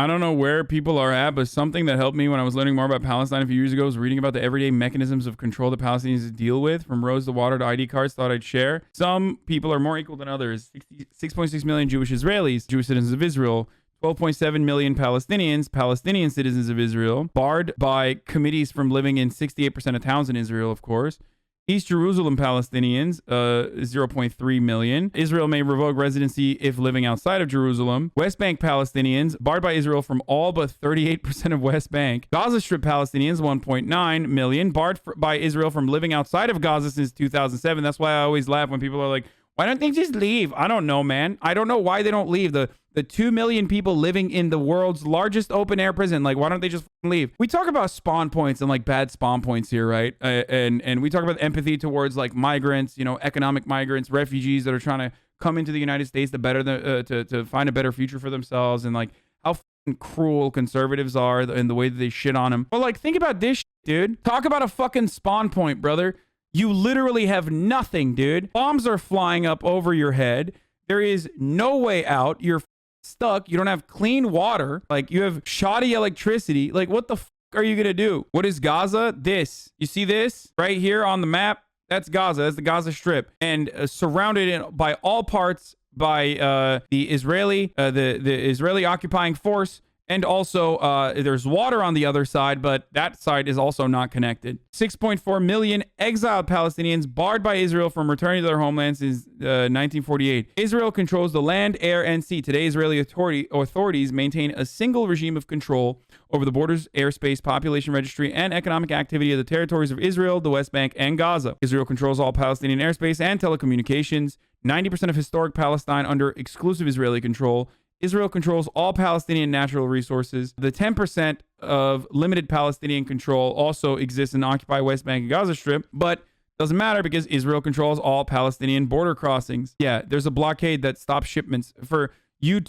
I don't know where people are at, but something that helped me when I was learning more about Palestine a few years ago was reading about the everyday mechanisms of control the Palestinians deal with, from roads to water to ID cards. Thought I'd share. Some people are more equal than others. 6.6 million Jewish Israelis, Jewish citizens of Israel. 12.7 million Palestinians, Palestinian citizens of Israel, barred by committees from living in 68% of towns in Israel, of course. East Jerusalem Palestinians, 0.3 million. Israel may revoke residency if living outside of Jerusalem. West Bank Palestinians, barred by Israel from all but 38% of West Bank. Gaza Strip Palestinians, 1.9 million, barred by Israel from living outside of Gaza since 2007. That's why I always laugh when people are like, why don't they just leave? I don't know, man. I don't know why they don't leave. The 2 million people living in the world's largest open air prison, like, why don't they just leave? We talk about spawn points and like bad spawn points here, right? And we talk about empathy towards like migrants, you know, economic migrants, refugees that are trying to come into the United States to find a better future for themselves, and like how cruel conservatives are and the way that they shit on them. But like, think about this shit, dude. Talk about a fucking spawn point, brother. You literally have nothing, dude. Bombs are flying up over your head. There is no way out. You're stuck. You don't have clean water. Like, you have shoddy electricity. Like, what the fuck are you gonna do? What is Gaza? This. You see this right here on the map? That's Gaza. That's the Gaza Strip. And surrounded by all parts by the Israeli occupying force. And also, there's water on the other side, but that side is also not connected. 6.4 million exiled Palestinians barred by Israel from returning to their homelands since 1948. Israel controls the land, air, and sea. Today, Israeli authorities maintain a single regime of control over the borders, airspace, population registry, and economic activity of the territories of Israel, the West Bank, and Gaza. Israel controls all Palestinian airspace and telecommunications. 90% of historic Palestine under exclusive Israeli control. Israel controls all Palestinian natural resources. The 10% of limited Palestinian control also exists in the occupied West Bank and Gaza Strip, but doesn't matter because Israel controls all Palestinian border crossings. Yeah, there's a blockade that stops shipments. For you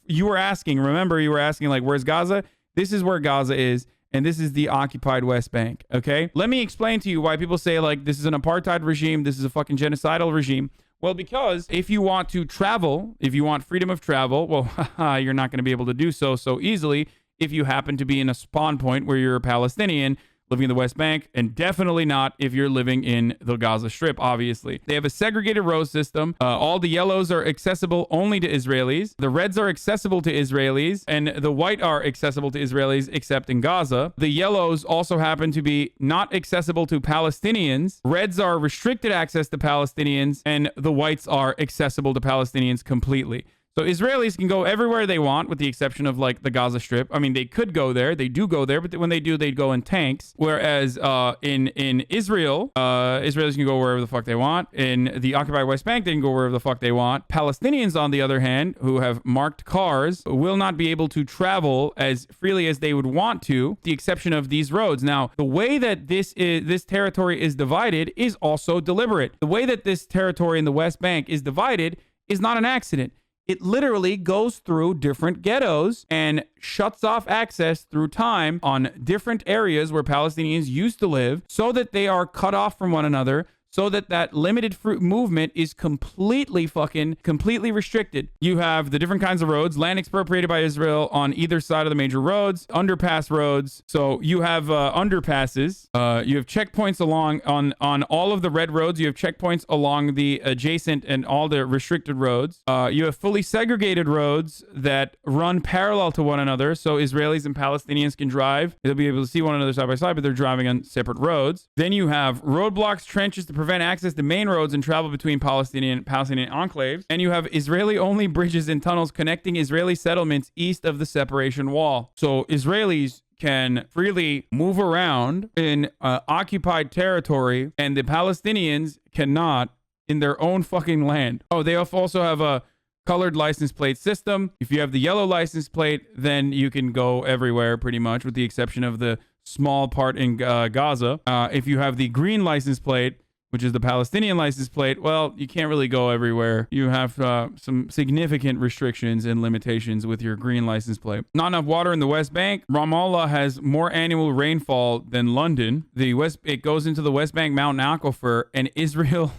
were asking, remember you were asking, like, where's Gaza? This is where Gaza is, and this is the occupied West Bank, okay? Let me explain to you why people say, like, this is an apartheid regime, this is a fucking genocidal regime. Well, because if you want to travel, if you want freedom of travel, well, you're not going to be able to do so easily if you happen to be in a spawn point where you're a Palestinian living in the West Bank, and definitely not if you're living in the Gaza Strip, obviously. They have a segregated road system. All the yellows are accessible only to Israelis. The reds are accessible to Israelis, and the white are accessible to Israelis except in Gaza. The yellows also happen to be not accessible to Palestinians. Reds are restricted access to Palestinians, and the whites are accessible to Palestinians completely. So Israelis can go everywhere they want, with the exception of like the Gaza Strip. I mean, they could go there. They do go there, but when they do, they'd go in tanks. Whereas in Israel, Israelis can go wherever the fuck they want. In the occupied West Bank, they can go wherever the fuck they want. Palestinians, on the other hand, who have marked cars, will not be able to travel as freely as they would want to, with the exception of these roads. Now, the way that this territory is divided is also deliberate. The way that this territory in the West Bank is divided is not an accident. It literally goes through different ghettos and shuts off access through time on different areas where Palestinians used to live, so that they are cut off from one another, so that limited movement is completely restricted. You have the different kinds of roads, land expropriated by Israel on either side of the major roads, underpass roads. So you have underpasses. You have checkpoints on all of the red roads. You have checkpoints along the adjacent and all the restricted roads. You have fully segregated roads that run parallel to one another. So Israelis and Palestinians can drive. They'll be able to see one another side by side, but they're driving on separate roads. Then you have roadblocks, trenches to prevent access to main roads and travel between Palestinian enclaves. And you have Israeli-only bridges and tunnels connecting Israeli settlements east of the separation wall. So Israelis can freely move around in occupied territory, and the Palestinians cannot in their own fucking land. Oh, they also have a colored license plate system. If you have the yellow license plate, then you can go everywhere pretty much, with the exception of the small part in Gaza. If you have the green license plate, which is the Palestinian license plate, well, you can't really go everywhere. You have some significant restrictions and limitations with your green license plate. Not enough water in the West Bank. Ramallah has more annual rainfall than London. It goes into the West Bank mountain aquifer, and Israel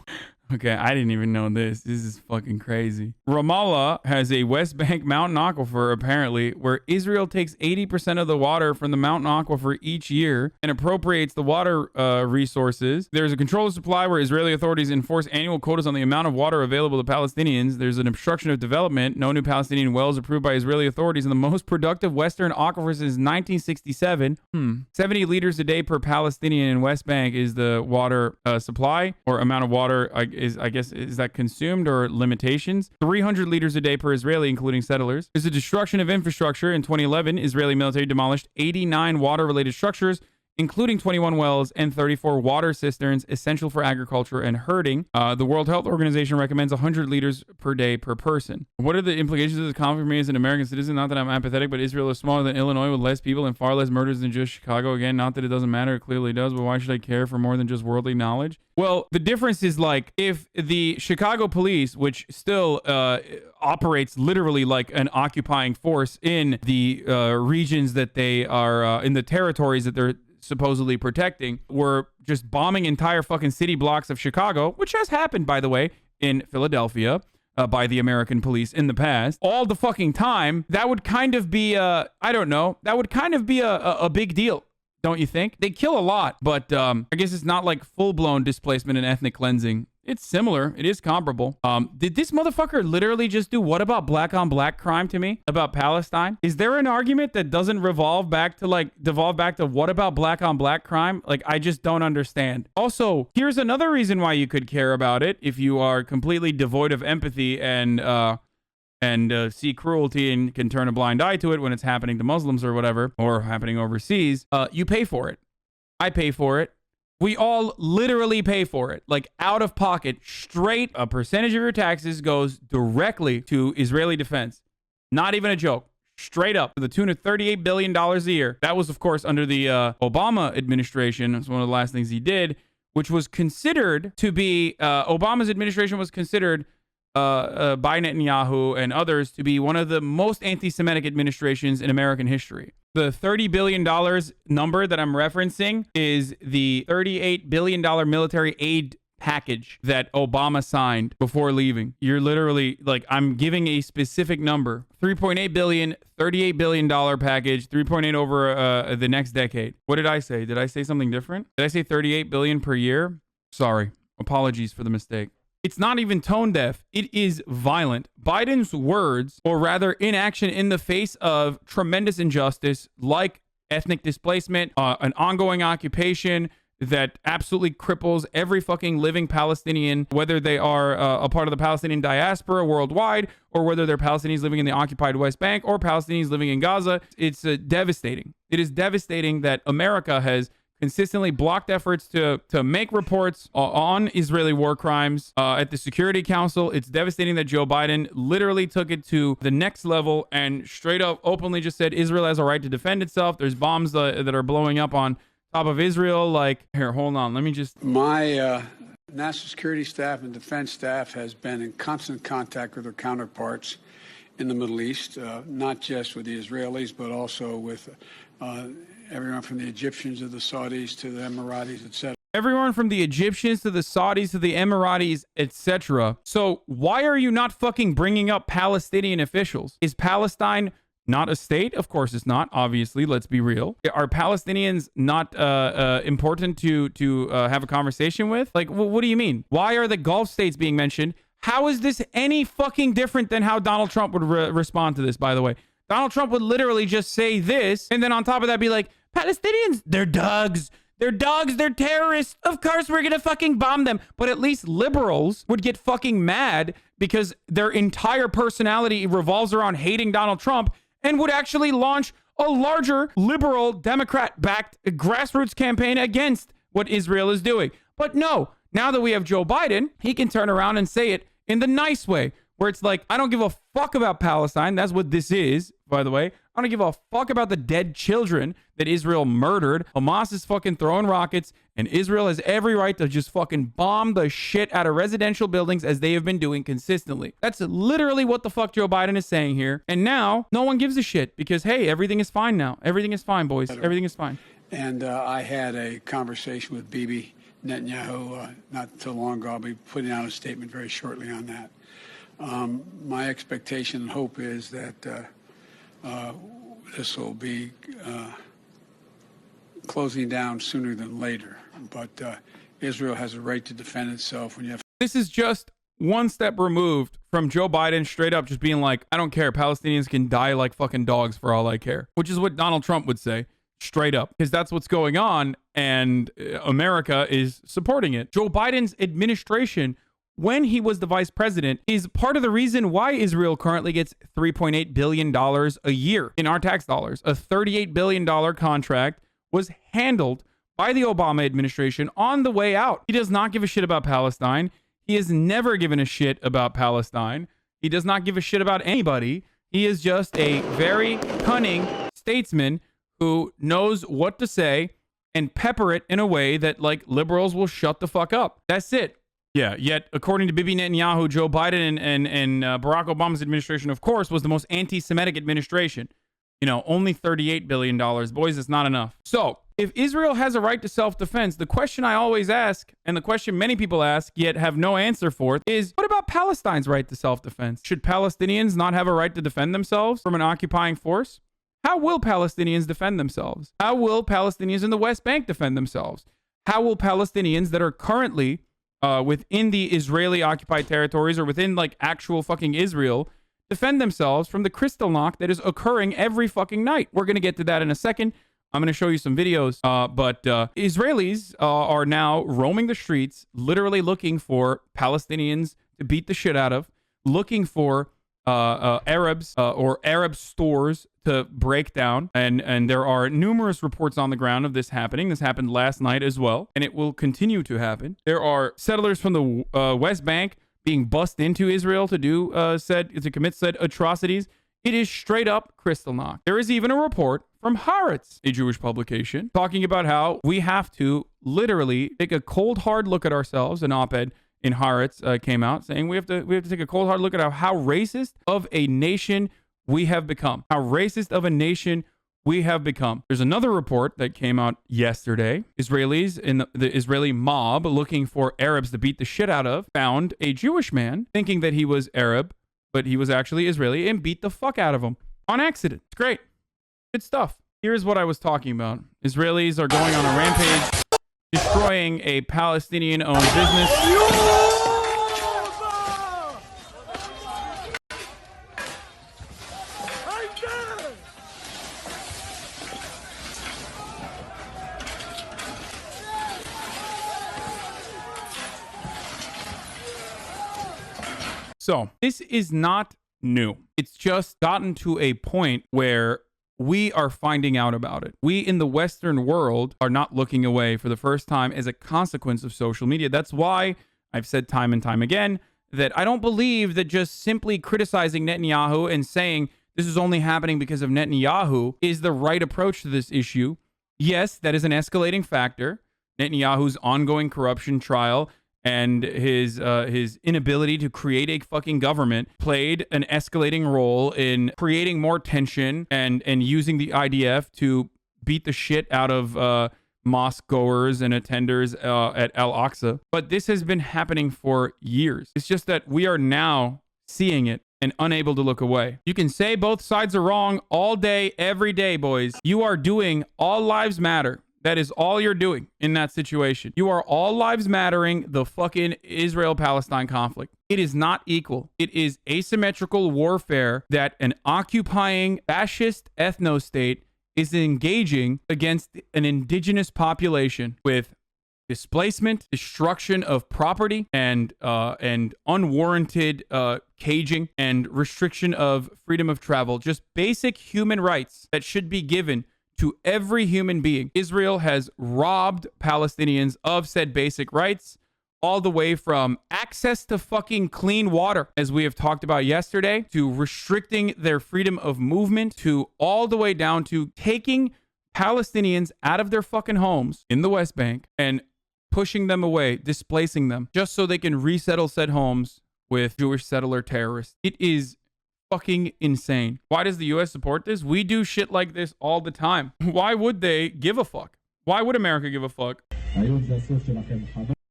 Okay, I didn't even know this. This is fucking crazy. Ramallah has a West Bank mountain aquifer, apparently, where Israel takes 80% of the water from the mountain aquifer each year and appropriates the water resources. There's a controlled supply where Israeli authorities enforce annual quotas on the amount of water available to Palestinians. There's an obstruction of development. No new Palestinian wells approved by Israeli authorities in the most productive Western aquifer since 1967. 70 liters a day per Palestinian in West Bank is the water supply, or amount of water is that consumed, or limitations. 300 liters a day per Israeli, including settlers. There's a destruction of infrastructure. In 2011, Israeli military demolished 89 water-related structures, including 21 wells and 34 water cisterns essential for agriculture and herding. The World Health Organization recommends 100 liters per day per person. What are the implications of this conflict for me as an American citizen? Not that I'm apathetic, but Israel is smaller than Illinois with less people and far less murders than just Chicago. Again, not that it doesn't matter. It clearly does, but why should I care for more than just worldly knowledge? Well, the difference is, like, if the Chicago police, which still operates literally like an occupying force in the regions that they are, in the territories that they're supposedly protecting, were just bombing entire fucking city blocks of Chicago, which has happened, by the way, in Philadelphia by the American police in the past, all the fucking time, that would kind of be, I don't know, that would kind of be a big deal. Don't you think? They kill a lot, but I guess it's not like full-blown displacement and ethnic cleansing. It's similar. It is comparable. Did this motherfucker literally just do what about black on black crime to me about Palestine? Is there an argument that doesn't devolve back to what about black on black crime? Like, I just don't understand. Also, here's another reason why you could care about it if you are completely devoid of empathy and see cruelty and can turn a blind eye to it when it's happening to Muslims or whatever, or happening overseas. You pay for it. I pay for it. We all literally pay for it, like out of pocket, straight. A percentage of your taxes goes directly to Israeli defense. Not even a joke. Straight up, to the tune of $38 billion a year. That was, of course, under the Obama administration. It's one of the last things he did, which was considered to be, Obama's administration was considered by Netanyahu and others to be one of the most anti-Semitic administrations in American history. The $30 billion number that I'm referencing is the $38 billion military aid package that Obama signed before leaving. You're literally, like, I'm giving a specific number. $3.8 billion, $38 billion package, 3.8 over the next decade. What did I say? Did I say something different? Did I say 38 billion per year? Sorry. Apologies for the mistake. It's not even tone deaf. It is violent. Biden's words, or rather inaction in the face of tremendous injustice, like ethnic displacement, an ongoing occupation that absolutely cripples every fucking living Palestinian, whether they are a part of the Palestinian diaspora worldwide, or whether they're Palestinians living in the occupied West Bank, or Palestinians living in Gaza. It's devastating. It is devastating that America has consistently blocked efforts to make reports on Israeli war crimes at the Security Council. It's devastating that Joe Biden literally took it to the next level and straight up openly just said Israel has a right to defend itself. There's bombs that are blowing up on top of Israel. Like, here, hold on. Let me just... My national security staff and defense staff has been in constant contact with their counterparts in the Middle East, not just with the Israelis, but also with everyone from the Egyptians to the Saudis to the Emiratis, etc. Everyone from the Egyptians to the Saudis to the Emiratis, etc. So why are you not fucking bringing up Palestinian officials? Is Palestine not a state? Of course it's not, obviously. Let's be real. Are Palestinians not important to have a conversation with? Like, what do you mean? Why are the Gulf states being mentioned? How is this any fucking different than how Donald Trump would respond to this, by the way? Donald Trump would literally just say this, and then on top of that be like, Palestinians, they're dogs. They're dogs. They're terrorists. Of course we're going to fucking bomb them. But at least liberals would get fucking mad because their entire personality revolves around hating Donald Trump and would actually launch a larger liberal Democrat-backed grassroots campaign against what Israel is doing. But no, now that we have Joe Biden, he can turn around and say it in the nice way, where it's like, I don't give a fuck about Palestine. That's what this is, by the way. I don't give a fuck about the dead children that Israel murdered. Hamas is fucking throwing rockets, and Israel has every right to just fucking bomb the shit out of residential buildings as they have been doing consistently. That's literally what the fuck Joe Biden is saying here. And now, no one gives a shit because, hey, everything is fine now. Everything is fine, boys. Everything is fine. And I had a conversation with Bibi Netanyahu not too long ago. I'll be putting out a statement very shortly on that. My expectation and hope is that this will be closing down sooner than later. But Israel has a right to defend itself when you have. This is just one step removed from Joe Biden straight up just being like, I don't care. Palestinians can die like fucking dogs for all I care, which is what Donald Trump would say straight up, because that's what's going on. And America is supporting it. Joe Biden's administration, when he was the vice president, is part of the reason why Israel currently gets $3.8 billion a year in our tax dollars. A $38 billion contract was handled by the Obama administration on the way out. He does not give a shit about Palestine. He has never given a shit about Palestine. He does not give a shit about anybody. He is just a very cunning statesman who knows what to say and pepper it in a way that, like, liberals will shut the fuck up. That's it. Yeah, yet according to Bibi Netanyahu, Joe Biden and Barack Obama's administration, of course, was the most anti-Semitic administration. You know, only $38 billion. Boys, it's not enough. So, if Israel has a right to self-defense, the question I always ask, and the question many people ask yet have no answer for, is what about Palestine's right to self-defense? Should Palestinians not have a right to defend themselves from an occupying force? How will Palestinians defend themselves? How will Palestinians in the West Bank defend themselves? How will Palestinians that are currently within the Israeli occupied territories or within like actual fucking Israel defend themselves from the crystal knock that is occurring every fucking night? We're going to get to that in a second. I'm going to show you some videos, but Israelis are now roaming the streets, literally looking for Palestinians to beat the shit out of, looking for Arabs or Arab stores to break down. And there are numerous reports on the ground of this happening. This happened last night as well, and it will continue to happen. There are settlers from the West Bank being bussed into Israel to commit said atrocities. It is straight up crystal knock. There is even a report from Haaretz, a Jewish publication, talking about how we have to literally take a cold, hard look at ourselves. An op-ed in Haaretz came out saying we have to take a cold, hard look at how racist of a nation we have become. How racist of a nation we have become. There's another report that came out yesterday. Israelis in the Israeli mob looking for Arabs to beat the shit out of found a Jewish man thinking that he was Arab, but he was actually Israeli, and beat the fuck out of him on accident. It's great. Good stuff. Here's what I was talking about. Israelis are going on a rampage, destroying a Palestinian-owned business. So this is not new. It's just gotten to a point where we are finding out about it. We in the Western world are not looking away for the first time as a consequence of social media. That's why I've said time and time again that I don't believe that just simply criticizing Netanyahu and saying this is only happening because of Netanyahu is the right approach to this issue. Yes, that is an escalating factor. Netanyahu's ongoing corruption trial and his inability to create a fucking government played an escalating role in creating more tension and using the IDF to beat the shit out of mosque goers and attenders at Al-Aqsa. But this has been happening for years. It's just that we are now seeing it and unable to look away. You can say both sides are wrong all day, every day, boys. You are doing all lives matter. That is all you're doing in that situation. You are all lives mattering the fucking Israel-Palestine conflict. It is not equal. It is asymmetrical warfare that an occupying fascist ethno-state is engaging against an indigenous population with displacement, destruction of property, and unwarranted caging and restriction of freedom of travel. Just basic human rights that should be given to every human being. Israel has robbed Palestinians of said basic rights, all the way from access to fucking clean water, as we have talked about yesterday, to restricting their freedom of movement, to all the way down to taking Palestinians out of their fucking homes in the West Bank and pushing them away, displacing them, just so they can resettle said homes with Jewish settler terrorists. It is fucking insane. Why does the US support this? We do shit like this all the time. Why would they give a fuck? Why would America give a fuck?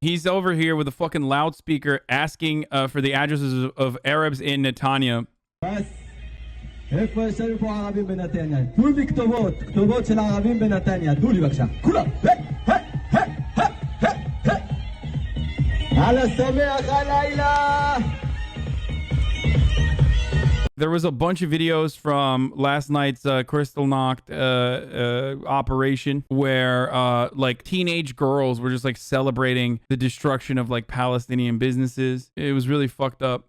He's over here with a fucking loudspeaker asking for the addresses of Arabs in Netanya. There was a bunch of videos from last night's Kristallnacht operation where like teenage girls were just like celebrating the destruction of like Palestinian businesses. It was really fucked up.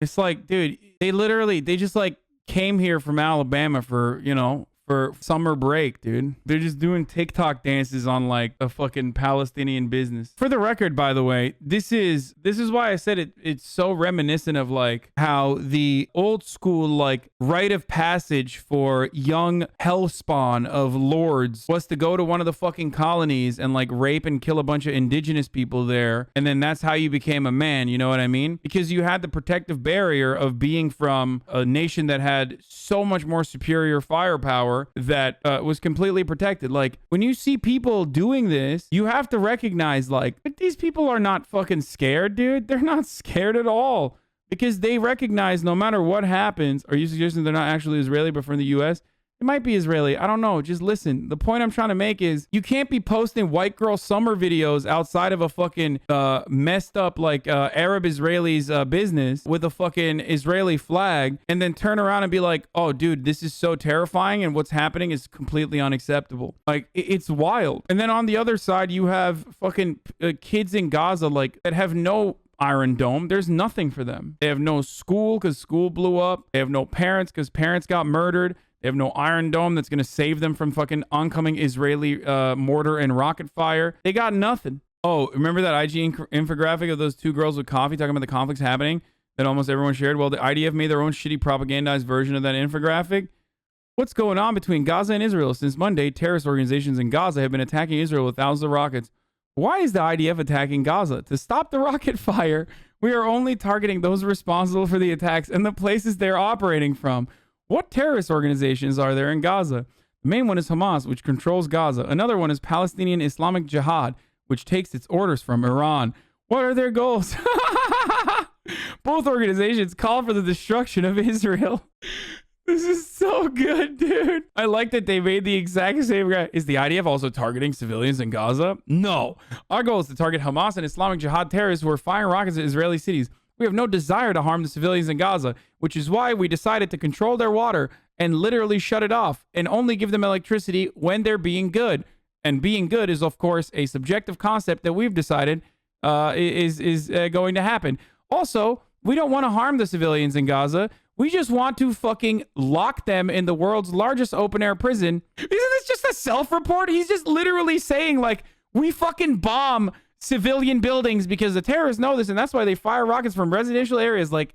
It's like, dude, they just like came here from Alabama for, you know, for summer break, dude. They're just doing TikTok dances on like a fucking Palestinian business. For the record, by the way, this is why I said it's so reminiscent of like how the old school like rite of passage for young hellspawn of lords was to go to one of the fucking colonies and like rape and kill a bunch of indigenous people there, and then that's how you became a man, you know what I mean? Because you had the protective barrier of being from a nation that had so much more superior firepower that was completely protected. Like, when you see people doing this, you have to recognize, like, these people are not fucking scared, dude. They're not scared at all. Because they recognize no matter what happens. Are you suggesting they're not actually Israeli, but from the U.S.? It might be Israeli. I don't know. Just listen. The point I'm trying to make is you can't be posting white girl summer videos outside of a fucking messed up like Arab Israelis business with a fucking Israeli flag and then turn around and be like, oh, dude, this is so terrifying and what's happening is completely unacceptable. Like, it's wild. And then on the other side, you have fucking kids in Gaza like that have no Iron Dome. There's nothing for them. They have no school because school blew up. They have no parents because parents got murdered. They have no Iron Dome that's going to save them from fucking oncoming Israeli mortar and rocket fire. They got nothing. Oh, remember that IG infographic of those two girls with coffee talking about the conflicts happening that almost everyone shared? Well, the IDF made their own shitty propagandized version of that infographic. What's going on between Gaza and Israel? Since Monday, terrorist organizations in Gaza have been attacking Israel with thousands of rockets. Why is the IDF attacking Gaza? To stop the rocket fire, we are only targeting those responsible for the attacks and the places they're operating from. What terrorist organizations are there in Gaza? The main one is Hamas, which controls Gaza. Another one is Palestinian Islamic Jihad, which takes its orders from Iran. What are their goals? Both organizations call for the destruction of Israel. This is so good, dude. I like that they made the exact same guy. Is the IDF also targeting civilians in Gaza? No. Our goal is to target Hamas and Islamic Jihad terrorists who are firing rockets at Israeli cities. We have no desire to harm the civilians in Gaza, which is why we decided to control their water and literally shut it off and only give them electricity when they're being good. And being good is, of course, a subjective concept that we've decided is going to happen. Also, we don't want to harm the civilians in Gaza. We just want to fucking lock them in the world's largest open-air prison. Isn't this just a self-report? He's just literally saying, like, we fucking bomb civilian buildings because the terrorists know this and that's why they fire rockets from residential areas. Like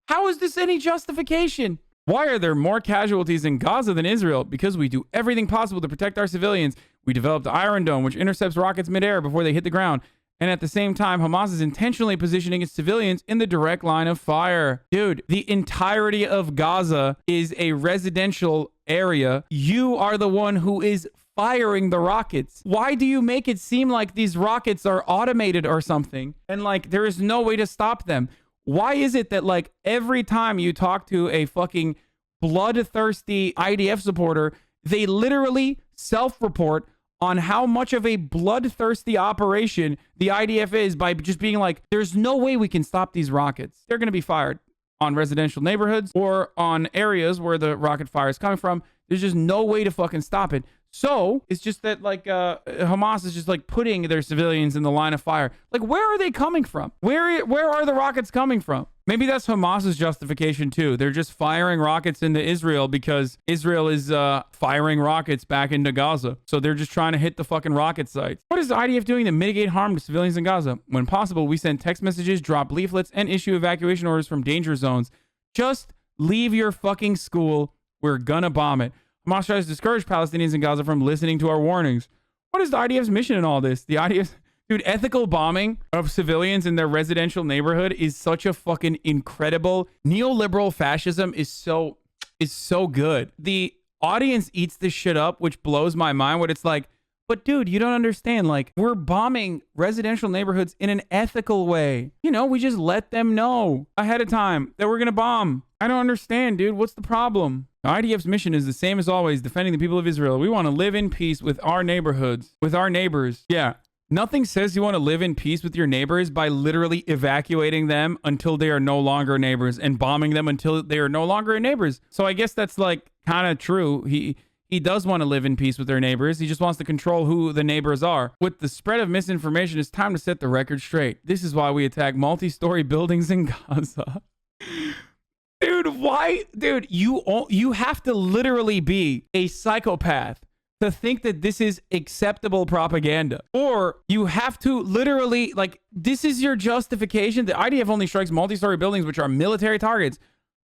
how is this any justification? Why are there more casualties in Gaza than Israel? Because we do everything possible to protect our civilians. We developed the Iron Dome, which intercepts rockets midair before they hit the ground. And at the same time, Hamas is intentionally positioning its civilians in the direct line of fire. Dude, the entirety of Gaza is a residential area. You are the one who is firing the rockets. Why do you make it seem like these rockets are automated or something and like there is no way to stop them? Why is it that like every time you talk to a fucking bloodthirsty IDF supporter, they literally self-report on how much of a bloodthirsty operation the IDF is by just being like, there's no way we can stop these rockets. They're going to be fired on residential neighborhoods or on areas where the rocket fire is coming from. There's just no way to fucking stop it. So it's just that like Hamas is just like putting their civilians in the line of fire. Like, where are they coming from? Where are the rockets coming from? Maybe that's Hamas's justification too. They're just firing rockets into Israel because Israel is firing rockets back into Gaza. So they're just trying to hit the fucking rocket sites. What is the IDF doing to mitigate harm to civilians in Gaza? When possible, we send text messages, drop leaflets, and issue evacuation orders from danger zones. Just leave your fucking school. We're gonna bomb it. Hamas tries to discourage Palestinians in Gaza from listening to our warnings. What is the IDF's mission in all this? The IDF Dude, ethical bombing of civilians in their residential neighborhood is such a fucking incredible. Neoliberal fascism is so good. The audience eats this shit up, which blows my mind. What it's like, but dude, you don't understand. Like, we're bombing residential neighborhoods in an ethical way. You know, we just let them know ahead of time that we're gonna bomb. I don't understand, dude. What's the problem? The IDF's mission is the same as always, defending the people of Israel. We want to live in peace with our neighborhoods, with our neighbors. Yeah. Nothing says you want to live in peace with your neighbors by literally evacuating them until they are no longer neighbors and bombing them until they are no longer neighbors. So I guess that's like kind of true. He does want to live in peace with their neighbors. He just wants to control who the neighbors are. With the spread of misinformation, it's time to set the record straight. This is why we attack multi-story buildings in Gaza. Dude, why? Dude, you have to literally be a psychopath to think that this is acceptable propaganda. Or you have to literally, like, this is your justification. The IDF only strikes multi-story buildings, which are military targets.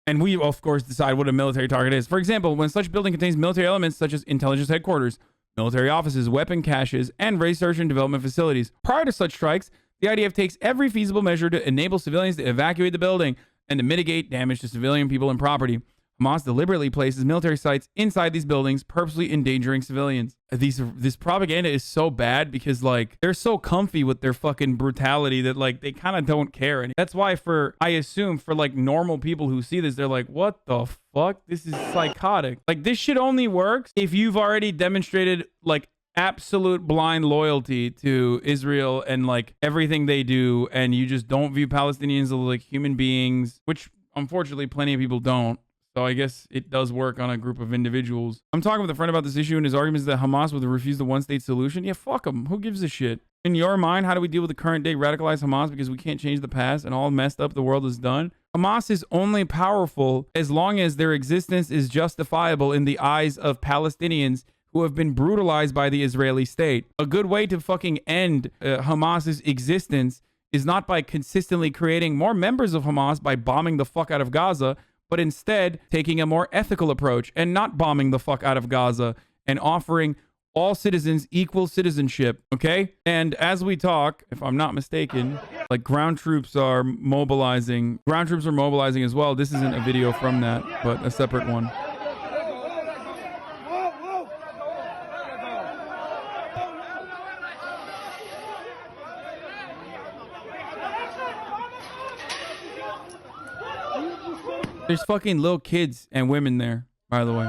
And we, of course, decide what a military target is. For example, when such building contains military elements such as intelligence headquarters, military offices, weapon caches, and research and development facilities. Prior to such strikes, the IDF takes every feasible measure to enable civilians to evacuate the building and to mitigate damage to civilian people and property. Hamas deliberately places military sites inside these buildings, purposely endangering civilians. This propaganda is so bad because, like, they're so comfy with their fucking brutality that, like, they kind of don't care. And that's why I assume for, like, normal people who see this, they're like, what the fuck? This is psychotic. Like, this shit only works if you've already demonstrated, like, absolute blind loyalty to Israel and, like, everything they do, and you just don't view Palestinians as, like, human beings, which, unfortunately, plenty of people don't. So I guess it does work on a group of individuals. I'm talking with a friend about this issue, and his argument is that Hamas would refuse the one-state solution. Yeah, fuck them. Who gives a shit? In your mind, how do we deal with the current day radicalized Hamas because we can't change the past and all messed up the world is done? Hamas is only powerful as long as their existence is justifiable in the eyes of Palestinians who have been brutalized by the Israeli state. A good way to fucking end Hamas's existence is not by consistently creating more members of Hamas by bombing the fuck out of Gaza, but instead taking a more ethical approach and not bombing the fuck out of Gaza and offering all citizens equal citizenship, okay? And as we talk, if I'm not mistaken, like ground troops are mobilizing. Ground troops are mobilizing as well. This isn't a video from that, but a separate one. There's fucking little kids and women there, by the way.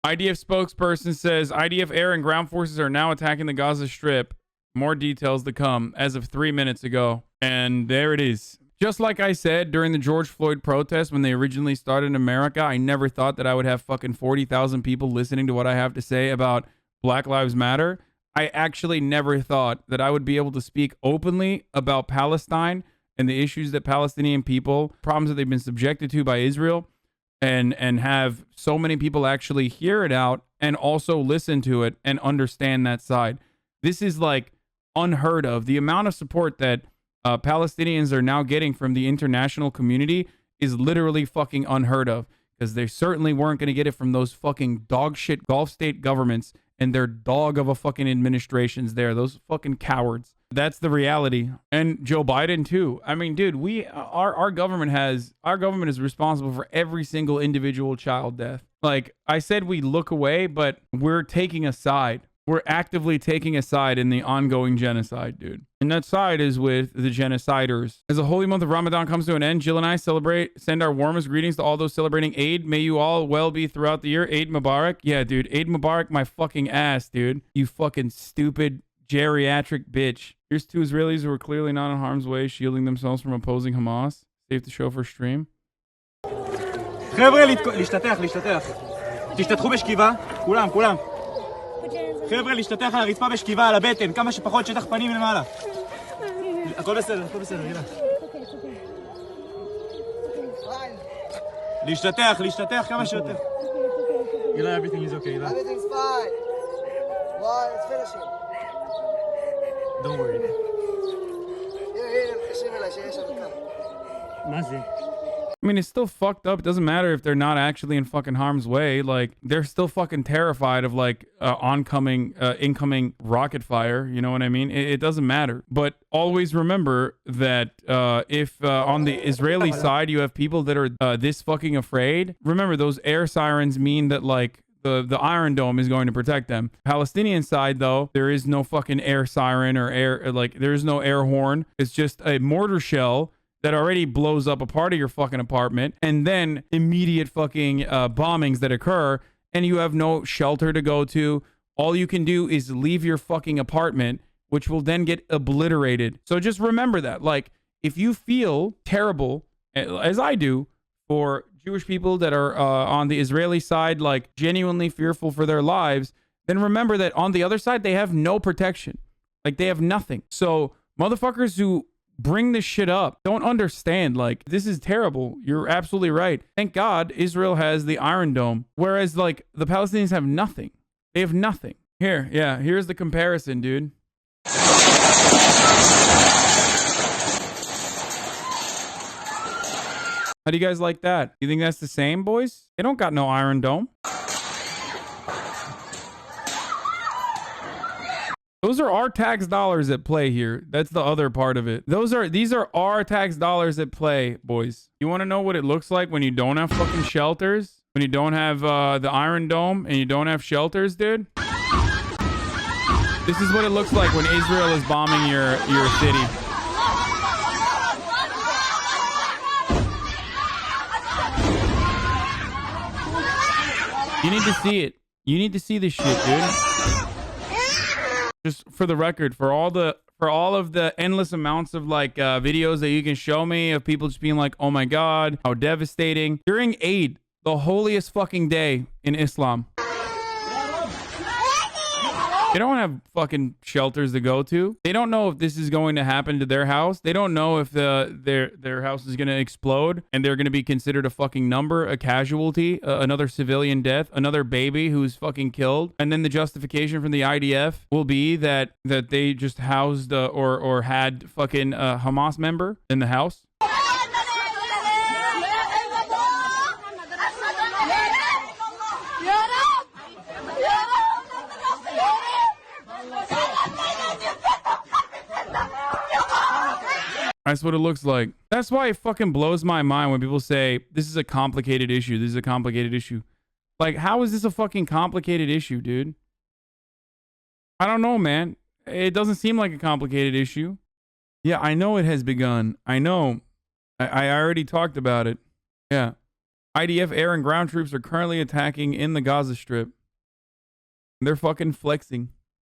IDF spokesperson says IDF air and ground forces are now attacking the Gaza Strip. More details to come as of 3 minutes ago. And there it is. Just like I said during the George Floyd protests when they originally started in America, I never thought that I would have fucking 40,000 people listening to what I have to say about Black Lives Matter. I actually never thought that I would be able to speak openly about Palestine and the issues that Palestinian people, problems that they've been subjected to by Israel, and have so many people actually hear it out and also listen to it and understand that side. This is like unheard of. The amount of support that Palestinians are now getting from the international community is literally fucking unheard of, because they certainly weren't going to get it from those fucking dog shit Gulf state governments and their dog of a fucking administrations there. Those fucking cowards. That's the reality. And Joe Biden too. I mean, dude, our government is responsible for every single individual child death. Like I said, we look away, but we're taking a side. We're actively taking a side in the ongoing genocide, dude. And that side is with the genociders. As the holy month of Ramadan comes to an end, Jill and I send our warmest greetings to all those celebrating Eid. May you all well be throughout the year. Eid Mubarak. Yeah, dude. Eid Mubarak my fucking ass, dude. You fucking stupid geriatric bitch. Here's two Israelis who are clearly not in harm's way, shielding themselves from opposing Hamas. Safe to show for stream. חבר'ה, להשתתח. תשתתחו בשכיבה. כולם. חבר'ה, להשתטח על הרצפה בשכיבה, על הבטן, כמה שפחות שטח פנים למעלה. הכל בסדר, גילה. להשתטח כמה שיותר. גילה, everything is okay, גילה. Everything's fine. Well, it's finishing. Don't worry. הנה, תקשיב אליי שיש שם כאן. מה זה? I mean, it's still fucked up. It doesn't matter if they're not actually in fucking harm's way. Like, they're still fucking terrified of like incoming rocket fire. You know what I mean? It doesn't matter. But always remember that if on the Israeli side you have people that are this fucking afraid, remember those air sirens mean that like the Iron Dome is going to protect them. Palestinian side, though, there is no fucking air siren or air, like, there's no air horn. It's just a mortar shell that already blows up a part of your fucking apartment, and then immediate fucking bombings that occur, and you have no shelter to go to. All you can do is leave your fucking apartment, which will then get obliterated. So just remember that. Like, if you feel terrible, as I do, for Jewish people that are on the Israeli side, like genuinely fearful for their lives, then remember that on the other side, they have no protection. Like, they have nothing. So motherfuckers who bring this shit up don't understand, like, this is terrible. You're absolutely right. Thank God Israel has the Iron Dome, whereas like the Palestinians have nothing. They have nothing. Here's the comparison, dude. How do you guys like that? You think that's the same, boys? They don't got no Iron Dome. Those are our tax dollars at play here. That's the other part of it. These are our tax dollars at play, boys. You want to know what it looks like when you don't have fucking shelters? When you don't have the Iron Dome and you don't have shelters, dude? This is what it looks like when Israel is bombing your city. You need to see it. You need to see this shit, dude. Just for the record, for all of the endless amounts of like videos that you can show me of people just being like, oh my God, how devastating. During Eid, the holiest fucking day in Islam, they don't have fucking shelters to go to. They don't know if this is going to happen to their house. They don't know if their house is going to explode and they're going to be considered a fucking number, a casualty, another civilian death, another baby who's fucking killed. And then the justification from the IDF will be that they just housed or had fucking a Hamas member in the house. That's what it looks like. That's why it fucking blows my mind when people say, this is a complicated issue. This is a complicated issue. Like, how is this a fucking complicated issue, dude? I don't know, man. It doesn't seem like a complicated issue. Yeah, I know it has begun. I know. I already talked about it. Yeah. IDF air and ground troops are currently attacking in the Gaza Strip. They're fucking flexing.